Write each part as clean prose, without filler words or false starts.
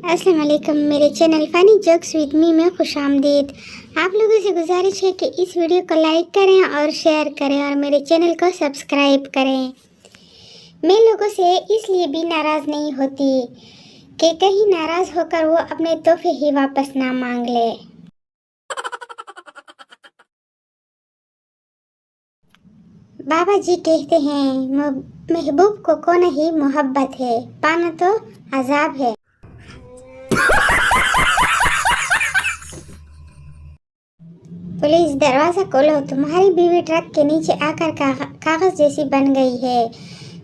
अस्सलाम वालेकुम। मेरे channel funny jokes with me में खुश आमदीद। आप लोगों से गुजारिश है कि इस वीडियो को लाइक करें और शेयर करें और मेरे चैनल को सब्सक्राइब करें। मैं लोगों से इसलिए भी नाराज़ नहीं होती कि कहीं नाराज़ होकर वो अपने तोहफे ही वापस ना मांग ले। बाबा जी कहते हैं महबूब को कौन ही मोहब्बत है, पाना तो अजाब है। पुलिस, दरवाजा खोलो, तुम्हारी बीवी ट्रक के नीचे आकर कागज जैसी बन गई है।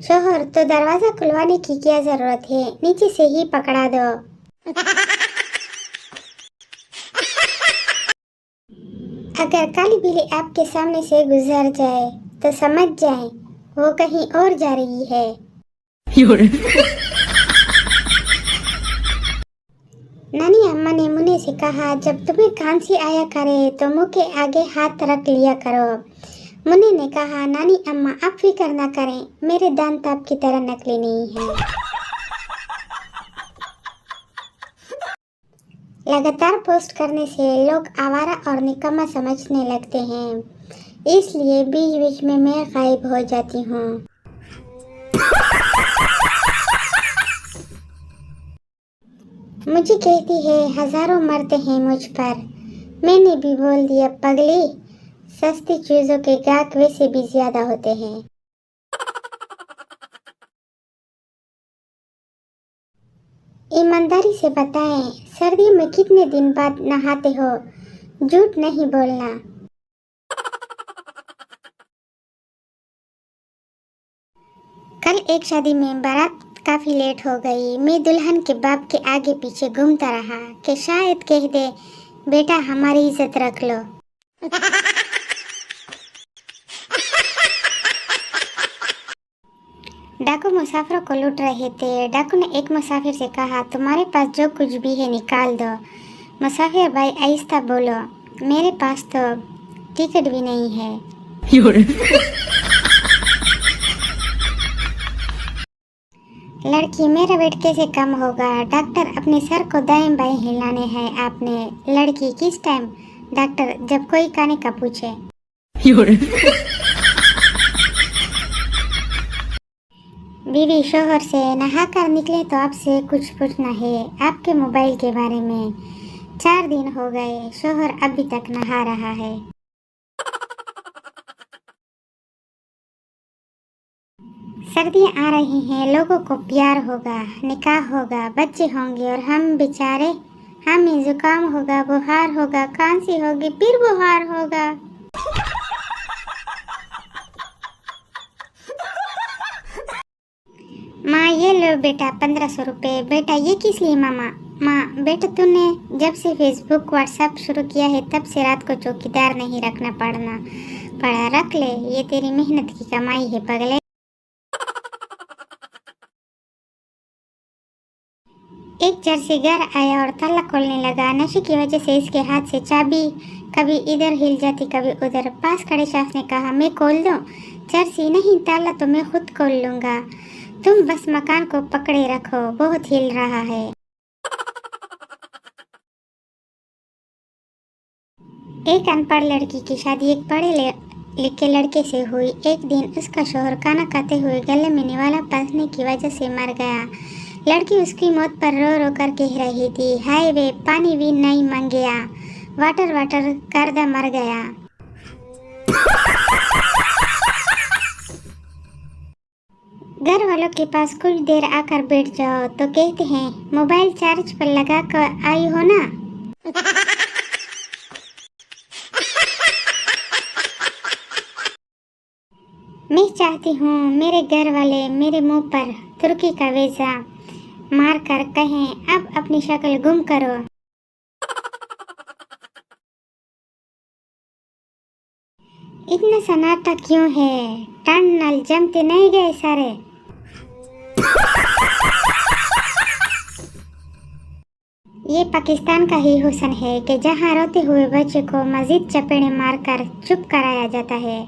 शोहर, तो दरवाजा खुलवाने की क्या जरूरत है, नीचे से ही पकड़ा दो। अगर काली बिल्ली आपके सामने से गुजर जाए तो समझ जाए वो कहीं और जा रही है। नानी अम्मा ने मुन्ने से कहा, जब तुम्हें खांसी आया करे तो मुंह के आगे हाथ रख लिया करो। मुन्ने ने कहा, नानी अम्मा आप फिक्र ना करें, मेरे दांत आपकी तरह नकली नहीं हैं। लगातार पोस्ट करने से लोग आवारा और निकम्मा समझने लगते हैं, इसलिए बीच बीच में मैं गायब हो जाती हूँ। मुझे कहती है हजारों मरते हैं मुझ पर, मैंने भी बोल दिया, पगली सस्ती चीजों के गाहक वैसे भी ज्यादा होते हैं। ईमानदारी से बताएं, सर्दियों में कितने दिन बाद नहाते हो? झूठ नहीं बोलना। कल एक शादी में बारात काफी लेट हो गई। मैं दुल्हन के बाप के आगे पीछे घूमता रहा कि शायद कह दे, बेटा हमारी इज्जत रख लो। डाकू मुसाफिरों को लूट रहे थे। डाकू ने एक मुसाफिर से कहा, तुम्हारे पास जो कुछ भी है निकाल दो। मुसाफिर भाई आहिस्ता बोलो, मेरे पास तो टिकट भी नहीं है। लड़की, मेरा वेट कैसे कम होगा? डॉक्टर, अपने सर को दाएं बाएं हिलाने हैं आपने। लड़की, किस टाइम? डॉक्टर, जब कोई खाने का पूछे। बीवी शोहर से, नहाकर निकले तो आपसे कुछ पूछना है, आपके मोबाइल के बारे में। 4 दिन हो गए, शोहर अभी तक नहा रहा है। सर्दियाँ आ रही हैं, लोगों को प्यार होगा, निकाह होगा, बच्चे होंगे और हम बेचारे, हमें जुकाम होगा, बुखार होगा, खांसी होगी, फिर बुखार होगा। माँ ये लो बेटा 1500 रुपये। बेटा ये किस लिए मामा? माँ, बेटा तूने जब से फेसबुक व्हाट्सएप शुरू किया है तब से रात को चौकीदार नहीं रखना पड़ा, रख ले, ये तेरी मेहनत की कमाई है पगले। एक चरसीगर आया और ताला खोलने लगा। नशे की वजह से इसके हाथ से चाबी कभी इधर हिल जाती कभी उधर। पास खड़े शख्स ने कहा, मैं खोल दूं? चरसी, नहीं, ताला तो मैं खुद खोल लूंगा, तुम बस मकान को पकड़े रखो, बहुत हिल रहा है। एक अनपढ़ लड़की की शादी एक पढ़े लिखे लड़के से हुई। एक दिन उसका शौहर खाना खाते हुए गले में निवाला फंसने की वजह से मर गया। लड़की उसकी मौत पर रो रो कर कह रही थी, हाय वे, पानी भी नहीं मांगेया, वाटर वाटर करदा मर गया। घर वालों के पास कुछ देर आकर बैठ जाओ तो कहते हैं, मोबाइल चार्ज पर लगा कर आई हो ना। मैं चाहती हूँ मेरे घर वाले मेरे मुंह पर तुर्की का वीजा मार कर कहें, अब अपनी शक्ल गुम करो। इतना सन्नाटा क्यों है? टनल जमते नहीं गए सारे। ये पाकिस्तान का ही हुस्न है कि जहाँ रोते हुए बच्चे को मजीद चपेड़े मारकर चुप कराया जाता है।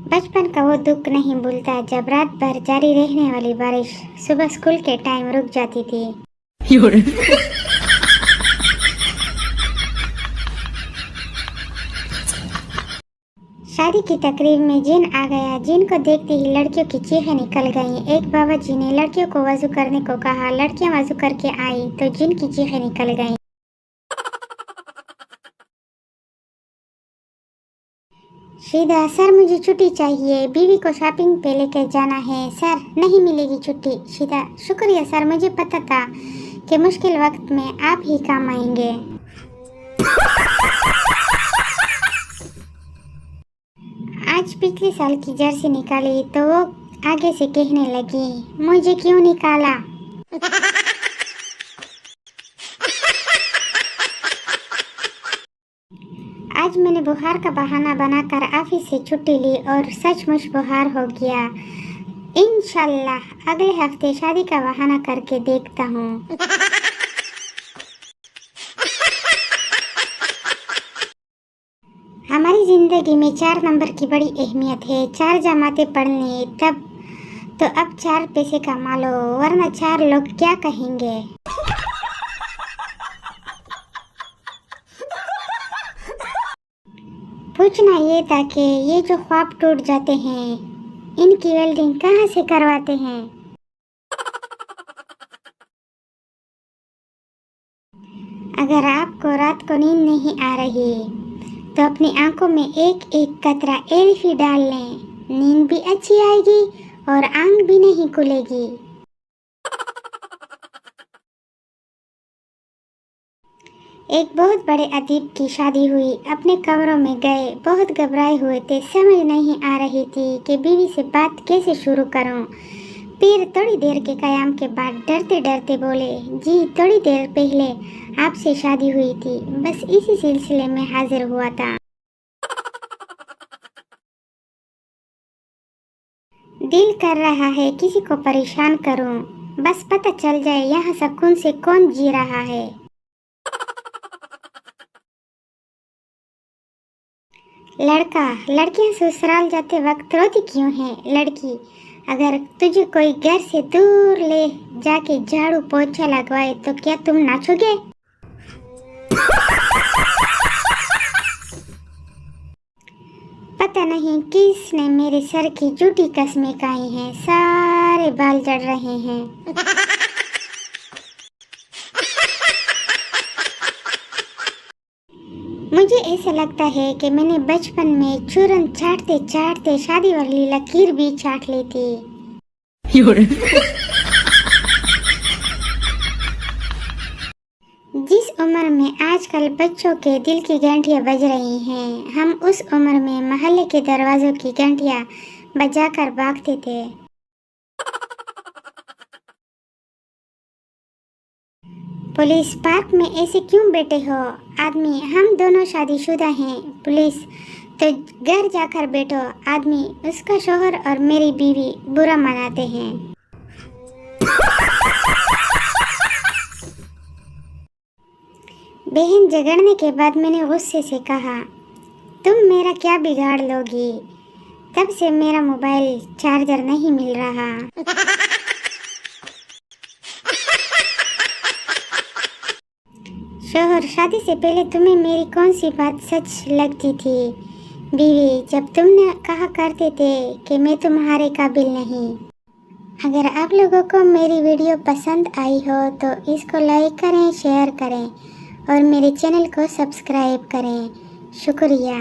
बचपन का वो दुख नहीं भूलता जब रात भर जारी रहने वाली बारिश सुबह स्कूल के टाइम रुक जाती थी। शादी की तकरीब में जिन आ गया, जिन को देखते ही लड़कियों की चीखें निकल गईं। एक बाबा जी ने लड़कियों को वजू करने को कहा। लड़कियां वजू करके आई तो जिन की चीखें निकल गईं। सीधा, सर मुझे छुट्टी चाहिए, बीवी को शॉपिंग पे लेकर जाना है। सर नहीं मिलेगी छुट्टी। सीधा, शुक्रिया सर, मुझे पता था कि मुश्किल वक्त में आप ही काम आएंगे। आज पिछले साल की जर्सी निकाली तो वो आगे से कहने लगी, मुझे क्यों निकाला। आज मैंने बुखार का बहाना बनाकर ऑफिस से छुट्टी ली और सचमुच बुखार हो गया। इंशाल्लाह अगले हफ्ते शादी का बहाना करके देखता हूँ। हमारी जिंदगी में 4 नंबर की बड़ी अहमियत है। 4 जमातें पढ़नी तब तो अब 4 पैसे कमा लो, वरना 4 लोग क्या कहेंगे। पूछना ये था कि ये जो ख्वाब टूट जाते हैं इनकी वेल्डिंग कहाँ से करवाते हैं। अगर आपको रात को नींद नहीं आ रही तो अपनी आंखों में एक एक कतरा एल्फी डाल लें, नींद भी अच्छी आएगी और आंख भी नहीं खुलेगी। एक बहुत बड़े अदीब की शादी हुई। अपने कमरों में गए, बहुत घबराए हुए थे। समझ नहीं आ रही थी कि बीवी से बात कैसे शुरू करूं। फिर थोड़ी देर के कयाम के बाद डरते डरते बोले, जी थोड़ी देर पहले आपसे शादी हुई थी, बस इसी सिलसिले में हाजिर हुआ था। दिल कर रहा है किसी को परेशान करूं, बस पता चल जाए यहाँ सुकून से कौन जी रहा है। लड़का, लड़कियां ससुराल जाते वक्त रोती क्यों हैं? लड़की, अगर तुझे कोई घर से दूर ले जाके झाड़ू पोछा लगवाए तो क्या तुम नाचोगे? पता नहीं किसने मेरे सर की झूठी कसमें खाई हैं, सारे बाल जड़ रहे हैं। मुझे ऐसा लगता है कि मैंने बचपन में चूरन चाटते चाटते शादी वाली लकीर भी चाट ली थी। जिस उम्र में आजकल बच्चों के दिल की घंटियां बज रही हैं, हम उस उम्र में मोहल्ले के दरवाजों की घंटियां बजाकर भागते थे। पुलिस, पार्क में ऐसे क्यों बैठे हो? आदमी, हम दोनों शादीशुदा हैं। पुलिस, तो घर जाकर बैठो। आदमी, उसका शौहर और मेरी बीवी बुरा मनाते हैं। बहन झगड़ने के बाद मैंने गुस्से से कहा, तुम मेरा क्या बिगाड़ लोगी? तब से मेरा मोबाइल चार्जर नहीं मिल रहा। शौहर, शादी से पहले तुम्हें मेरी कौन सी बात सच लगती थी? बीवी, जब तुमने कहा करते थे कि मैं तुम्हारे काबिल नहीं। अगर आप लोगों को मेरी वीडियो पसंद आई हो तो इसको लाइक करें, शेयर करें और मेरे चैनल को सब्सक्राइब करें। शुक्रिया।